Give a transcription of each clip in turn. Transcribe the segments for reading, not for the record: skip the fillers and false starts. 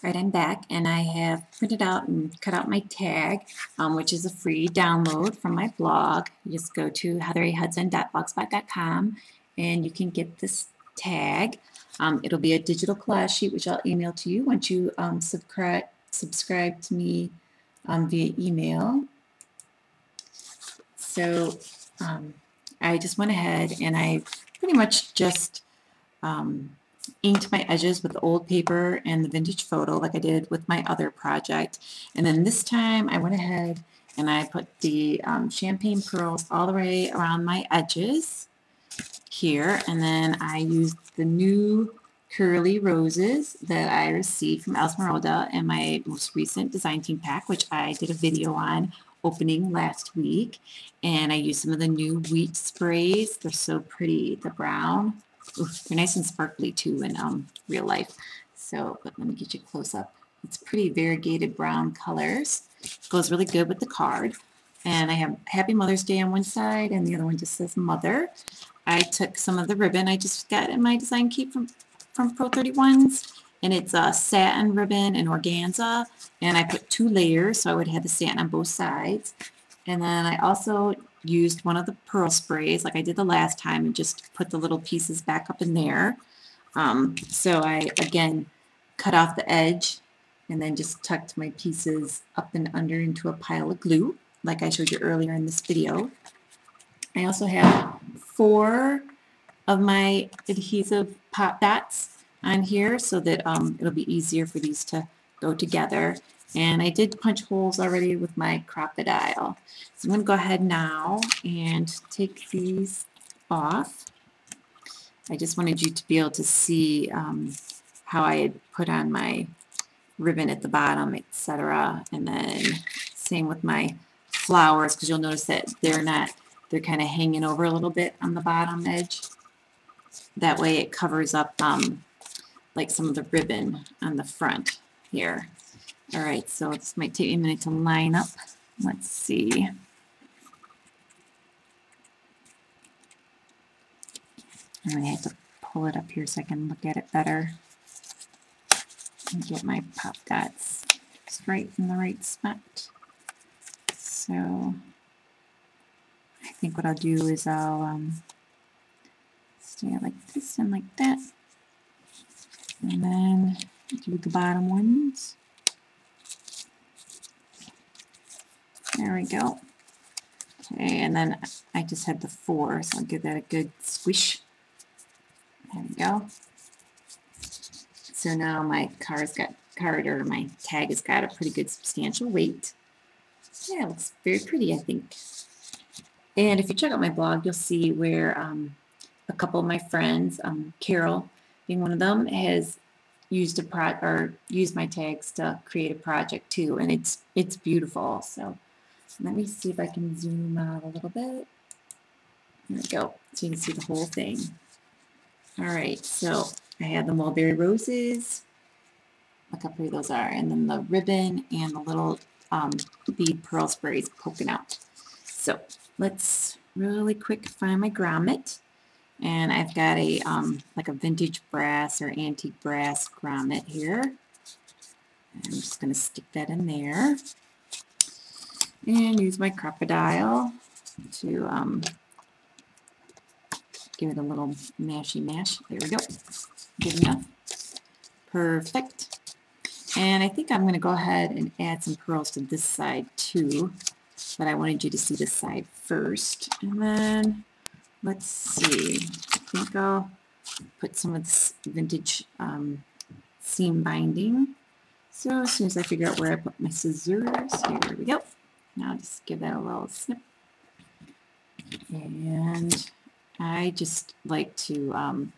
Right, I'm back, and I have printed out and cut out my tag, which is a free download from my blog. You just go to heatherahudson.blogspot.com and you can get this tag. It'll be a digital collage sheet, which I'll email to you once you subscribe to me via email. So I just went ahead and I pretty much just inked my edges with the old paper and the vintage photo like I did with my other project. And then this time I went ahead and I put the champagne pearls all the way around my edges here. And then I used the new curly roses that I received from Esmeralda in my most recent design team pack, which I did a video on opening last week. And I used some of the new wheat sprays. They're so pretty, the brown. Ooh, they're nice and sparkly too in real life. So, but let me get you close up. It's pretty variegated brown colors. Goes really good with the card. And I have Happy Mother's Day on one side, and the other one just says Mother. I took some of the ribbon I just got in my design kit from Pro 31s, and it's a satin ribbon and organza. And I put 2 layers, so I would have the satin on both sides. And then I also used one of the pearl sprays like I did the last time and just put the little pieces back up in there. So I, again, cut off the edge and then just tucked my pieces up and under into a pile of glue like I showed you earlier in this video. I also have 4 of my adhesive pop dots on here so that it'll be easier for these to go together. And I did punch holes already with my crocodile. So I'm going to go ahead now and take these off. I just wanted you to be able to see how I had put on my ribbon at the bottom, etc. And then same with my flowers, because you'll notice that they're kind of hanging over a little bit on the bottom edge. That way it covers up like some of the ribbon on the front here. All right, so this might take me a minute to line up. Let's see. I'm going to have to pull it up here so I can look at it better and get my pop dots just right in the right spot. So I think what I'll do is I'll stay like this and like that, and then do the bottom ones. There we go. Okay, and then I just had the 4, so I'll give that a good squish. There we go. So now my my tag has got a pretty good substantial weight. Yeah, it looks very pretty, I think. And if you check out my blog, you'll see where a couple of my friends, Carol being one of them, has used used my tags to create a project too, and it's beautiful. So let me see if I can zoom out a little bit. There we go, so you can see the whole thing. All right, so I have the mulberry roses. Look how pretty those are, and then the ribbon and the little bead pearl sprays poking out. So let's really quick find my grommet. And I've got a like a vintage brass or antique brass grommet here. I'm just going to stick that in there and use my crocodile to give it a little mashy mash. There we go. Good enough. Perfect. And I think I'm going to go ahead and add some pearls to this side too, but I wanted you to see this side first. And then let's see, I think I'll put some of this vintage seam binding. So as soon as I figure out where I put my scissors, here we go. Now just give that a little snip. And I just like to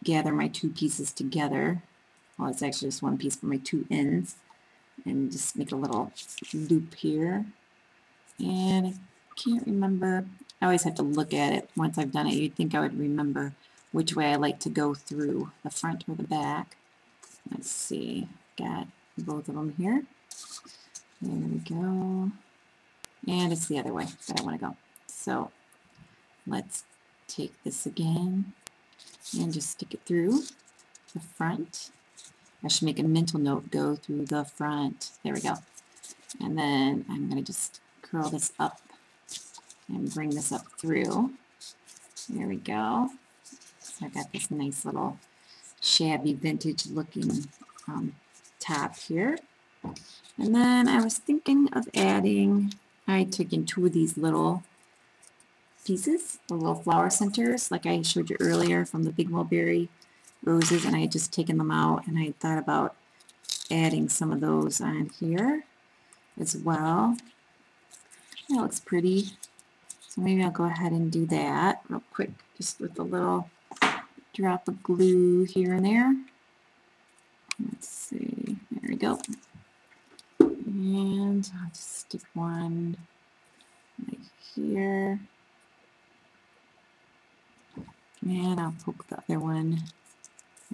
gather my 2 pieces together. Well, it's actually just 1 piece for my 2 ends. And just make a little loop here. And I can't remember. I always have to look at it once I've done it. You'd think I would remember which way I like to go through, the front or the back. Let's see. Got both of them here. There we go. And it's the other way that I want to go. So let's take this again and just stick it through the front. I should make a mental note, go through the front. There we go. And then I'm going to just curl this up and bring this up through. There we go. So I got this nice little shabby vintage looking top here. And then I was thinking of adding, I took in 2 of these little pieces, the little flower centers, like I showed you earlier from the big mulberry roses, and I had just taken them out, and I thought about adding some of those on here as well. That looks pretty. So maybe I'll go ahead and do that real quick, just with a little drop of glue here and there. Let's see, there we go. And I'll just stick one right here. And I'll poke the other one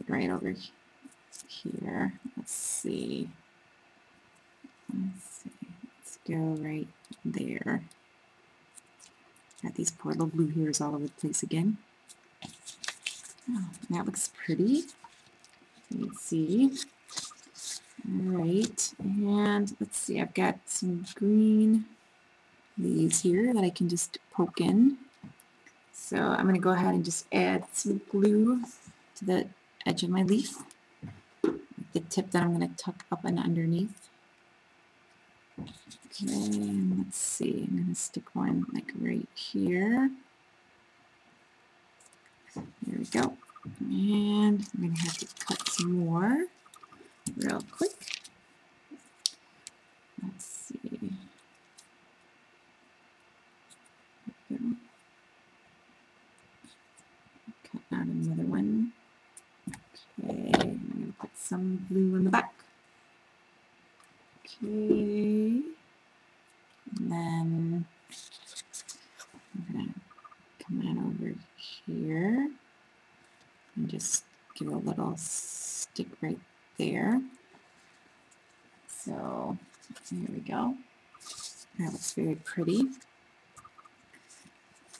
right over here. Let's see. Let's go right there. Got these poor little blue hairs all over the place again. Oh, that looks pretty. Let's see. Alright, and let's see, I've got some green leaves here that I can just poke in. So I'm going to go ahead and just add some glue to the edge of my leaf. The tip that I'm going to tuck up and underneath. Okay, and let's see, I'm going to stick one like right here. There we go. And I'm going to have to cut some more real quick. Let's see. Cut out another one. Okay, I'm going to put some blue in the back. Okay. And then I'm going to come on over here and just give a little stick right there. So there we go. That looks very pretty.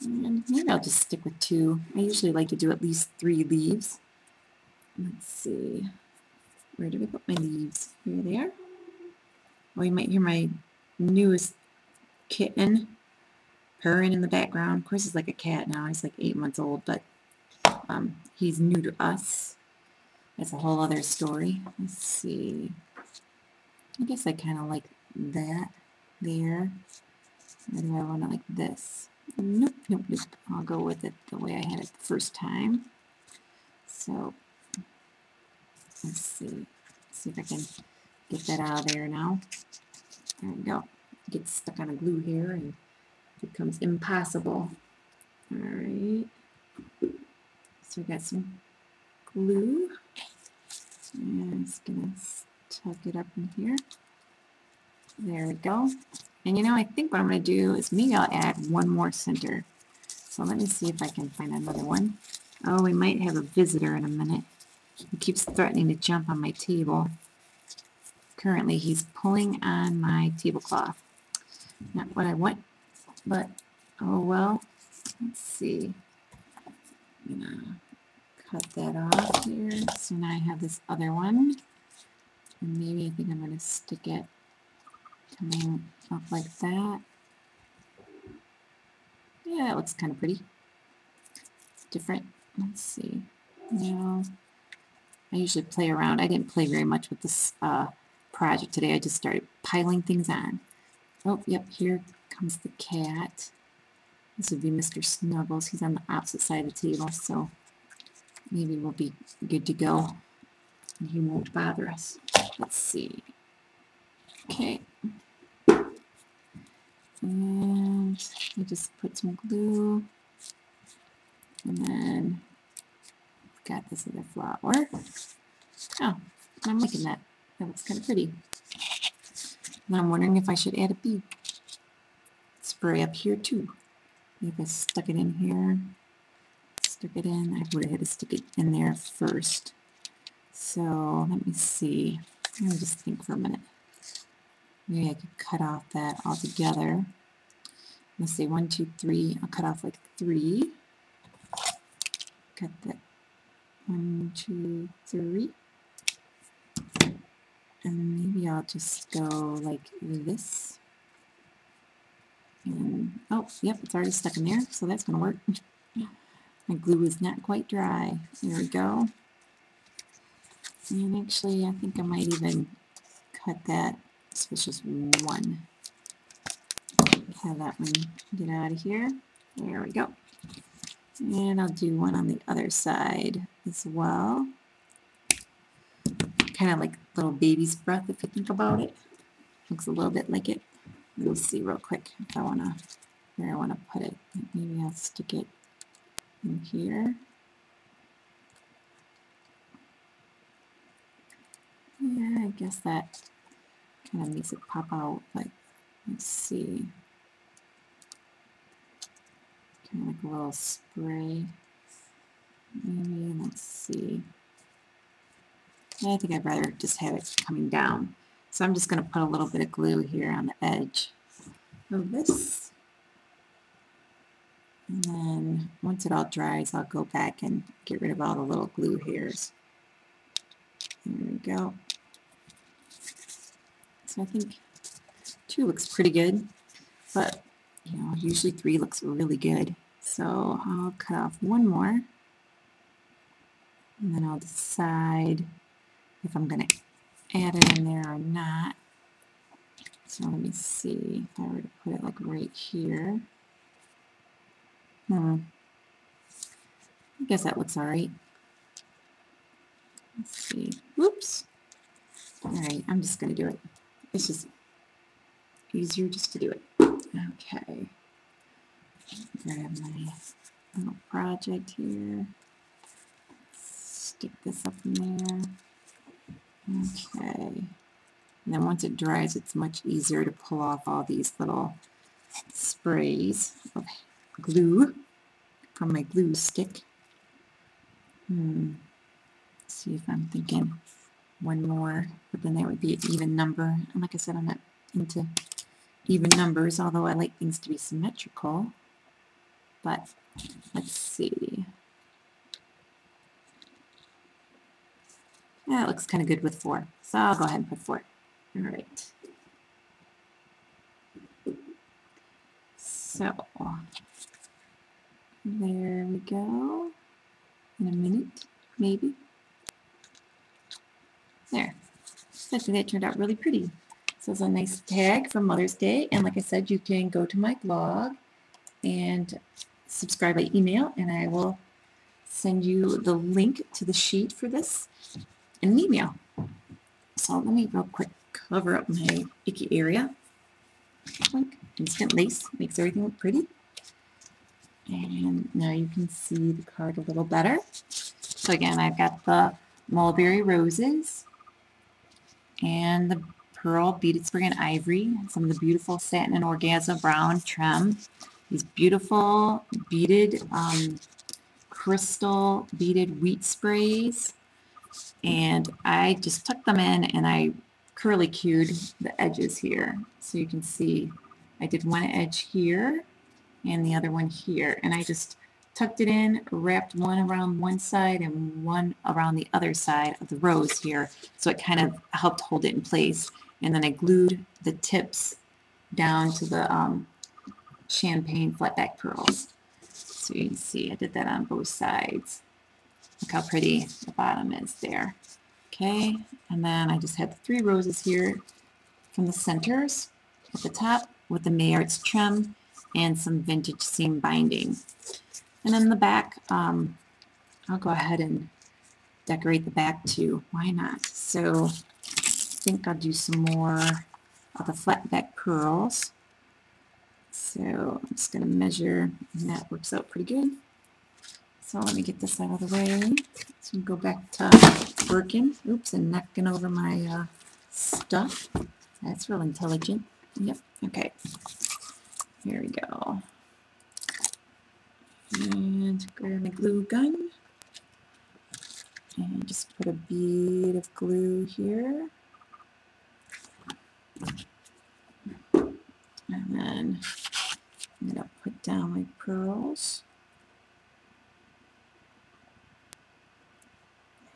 And maybe I'll just stick with 2. I usually like to do at least 3 leaves. Let's see. Where did I put my leaves? Here they are. Well, you might hear my newest kitten purring in the background. Of course, he's like a cat now. He's like 8 months old, but he's new to us. That's a whole other story. Let's see. I guess I kind of like that there. Or do I want it like this? Nope, nope, nope. I'll go with it the way I had it the first time. So, let's see. Let's see if I can get that out of there now. There we go. Get stuck on a glue here and it becomes impossible. Alright. So we got some glue. And I'm just going to tuck it up in here. There we go. And you know, I think what I'm going to do is maybe I'll add one more center. So let me see if I can find another one. Oh, we might have a visitor in a minute. He keeps threatening to jump on my table. Currently, he's pulling on my tablecloth. Not what I want, but oh well. Let's see. I'm going to cut that off here. So now I have this other one. And maybe I think I'm going to stick it coming up like that. Yeah, that looks kind of pretty. It's different. Let's see. Now, I usually play around. I didn't play very much with this project today. I just started piling things on. Oh, yep, here comes the cat. This would be Mr. Snuggles. He's on the opposite side of the table, so maybe we'll be good to go. And he won't bother us. Let's see. Okay. And I just put some glue. And then got this other flower. Oh, I'm liking that. That looks kind of pretty. And I'm wondering if I should add a bead spray up here too. Maybe I stuck it in here. Stuck it in. I would have had to stick it in there first. So let me see. Let me just think for a minute. Maybe I could cut off that altogether. Let's see, 1, 2, 3. I'll cut off like 3. Cut that 1, 2, 3. And maybe I'll just go like this. And, oh, yep, it's already stuck in there, so that's going to work. My glue is not quite dry. There we go. And actually, I think I might even cut that, so it's just one. Have that one get out of here. There we go. And I'll do one on the other side as well. Kind of like little baby's breath if you think about it. Looks a little bit like it. We'll see real quick if I want to, where I want to put it. Maybe I'll stick it in here. Yeah, I guess that kind of makes it pop out, but let's see. Kind of like a little spray. Maybe, let's see. I think I'd rather just have it coming down. So I'm just going to put a little bit of glue here on the edge of this. And then once it all dries, I'll go back and get rid of all the little glue hairs. There we go. So I think 2 looks pretty good, but you know, usually 3 looks really good. So I'll cut off 1 more, and then I'll decide if I'm going to add it in there or not. So let me see if I were to put it like right here. I guess that looks alright. Let's see. Whoops. Alright, I'm just going to do it. It's just easier just to do it. Okay. Grab my little project here. Stick this up in there. Okay. And then once it dries, it's much easier to pull off all these little sprays of glue from my glue stick. Let's see if I'm thinking 1 more, but then that would be an even number. And like I said, I'm not into even numbers, although I like things to be symmetrical. But let's see. Yeah, it looks kind of good with 4. So I'll go ahead and put 4. All right. So there we go. In a minute, maybe. There. I think that turned out really pretty. So it's a nice tag for Mother's Day. And like I said, you can go to my blog and subscribe by email, and I will send you the link to the sheet for this in an email. So let me real quick cover up my icky area. Like instant lace makes everything look pretty. And now you can see the card a little better. So again, I've got the mulberry roses and the pearl beaded spring and ivory, some of the beautiful satin and organza brown trim, these beautiful beaded crystal beaded wheat sprays, and I just tucked them in and I curly cued the edges here. So you can see I did one edge here and the other one here, and I just tucked it in, wrapped one around one side and one around the other side of the rose here, so it kind of helped hold it in place. And then I glued the tips down to the champagne flat back pearls. So you can see I did that on both sides. Look how pretty the bottom is there. Okay, and then I just had the 3 roses here from the centers at the top with the Maillards trim and some vintage seam binding. And then the back, I'll go ahead and decorate the back too. Why not? So I think I'll do some more of the flat back pearls. So I'm just going to measure, and that works out pretty good. So let me get this out of the way. So go back to working. Oops, and knocking over my stuff. That's real intelligent. Yep, okay. Here we go. And grab my glue gun. And just put a bead of glue here. And then I'm going to put down my pearls.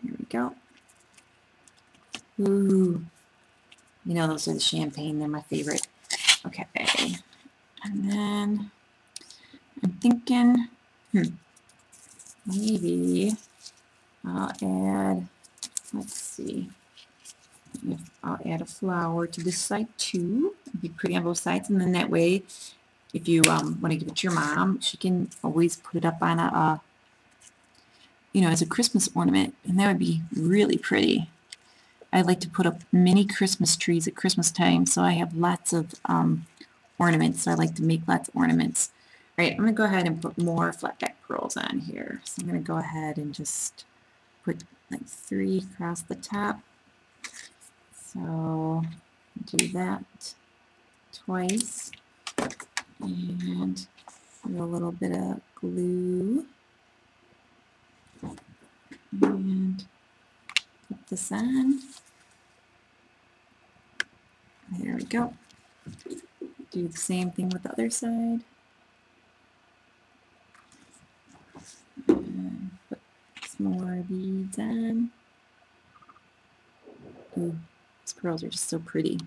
Here we go. Ooh, You know, those are the champagne. They're my favorite. Okay. And then I'm thinking, maybe I'll add, let's see, I'll add a flower to this side too. It'd be pretty on both sides, and then that way, if you want to give it to your mom, she can always put it up on a, you know, as a Christmas ornament, and that would be really pretty. I like to put up mini Christmas trees at Christmas time, so I have lots of ornaments. So I like to make lots of ornaments. All right, I'm going to go ahead and put more flat back pearls on here. So I'm going to go ahead and just put like 3 across the top. So do that twice. And a little bit of glue. And put this on. There we go. Do the same thing with the other side. And put some more beads on. Ooh, these pearls are just so pretty.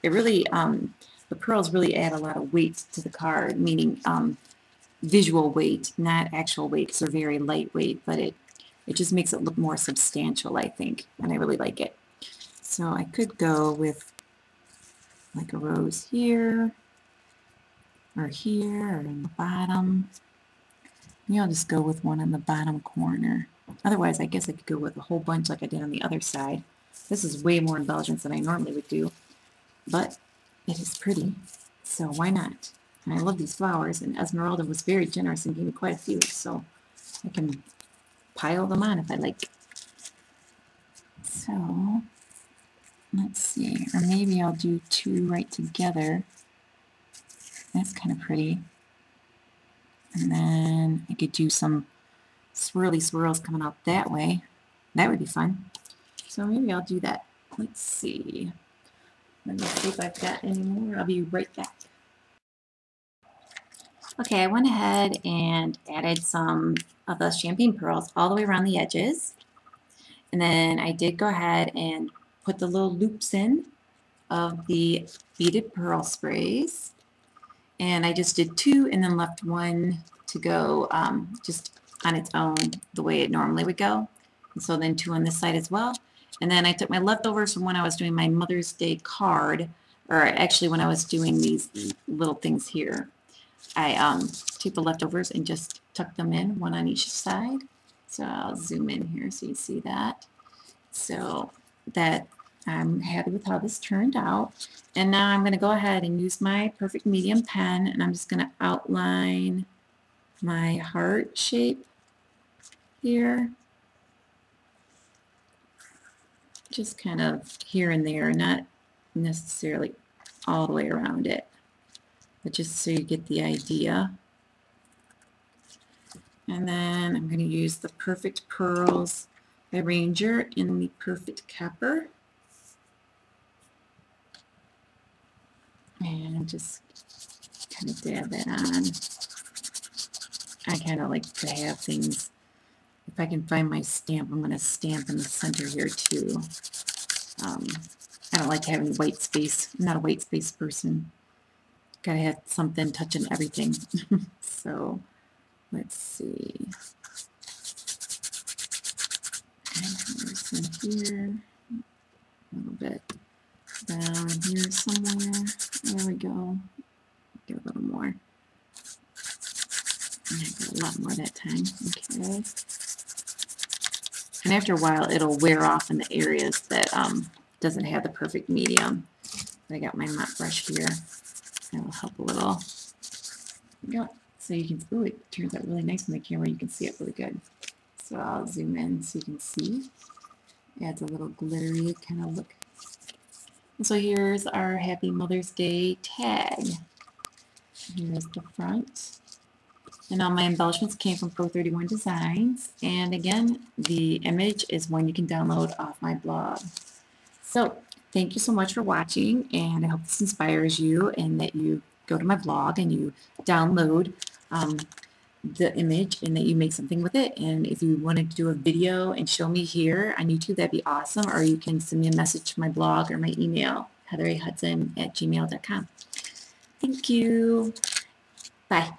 It really, the pearls really add a lot of weight to the card, meaning visual weight, not actual weight, because they're very lightweight, but it just makes it look more substantial, I think, and I really like it. So I could go with like a rose here, or here, or in the bottom. Maybe I'll just go with one in the bottom corner. Otherwise, I guess I could go with a whole bunch like I did on the other side. This is way more embellishments than I normally would do, but it is pretty, so why not? And I love these flowers, and Esmeralda was very generous and gave me quite a few, so I can pile them on if I like. So, let's see, or maybe I'll do 2 right together. That's kind of pretty. And then I could do some swirly swirls coming out that way. That would be fun. So maybe I'll do that. Let's see. Let me see if I've got any more. I'll be right back. Okay, I went ahead and added some of the champagne pearls all the way around the edges. And then I did go ahead and put the little loops in of the beaded pearl sprays. And I just did 2 and then left 1 to go just on its own the way it normally would go. And so then 2 on this side as well. And then I took my leftovers from when I was doing my Mother's Day card, or actually when I was doing these little things here. I took the leftovers and just tuck them in, 1 on each side. So I'll zoom in here so you see that. So that I'm happy with how this turned out. And now I'm going to go ahead and use my perfect medium pen, and I'm just going to outline my heart shape here. Just kind of here and there, not necessarily all the way around it, but just so you get the idea. And then I'm going to use the Perfect Pearls by Ranger in the Perfect Copper. And just kind of dab that on. I kind of like to have things, if I can find my stamp, I'm going to stamp in the center here too. I don't like to have any white space. I'm not a white space person. Gotta have something touching everything. So let's see. And some here, a little bit down here somewhere. There we go. Get a little more. And I got a lot more that time. Okay. And after a while, it'll wear off in the areas that doesn't have the perfect medium. I got my mop brush here. That'll help a little. Yeah. So you can, ooh, it turns out really nice on the camera. You can see it really good. So I'll zoom in so you can see. Adds a little glittery kind of look. And so here's our Happy Mother's Day tag. Here's the front. And all my embellishments came from Pro 31 Designs. And again, the image is one you can download off my blog. So thank you so much for watching, and I hope this inspires you and that you go to my blog and you download the image and that you make something with it. And if you wanted to do a video and show me here on YouTube, that'd be awesome. Or you can send me a message to my blog or my email. heatherahudson@gmail.com. Thank you. Bye.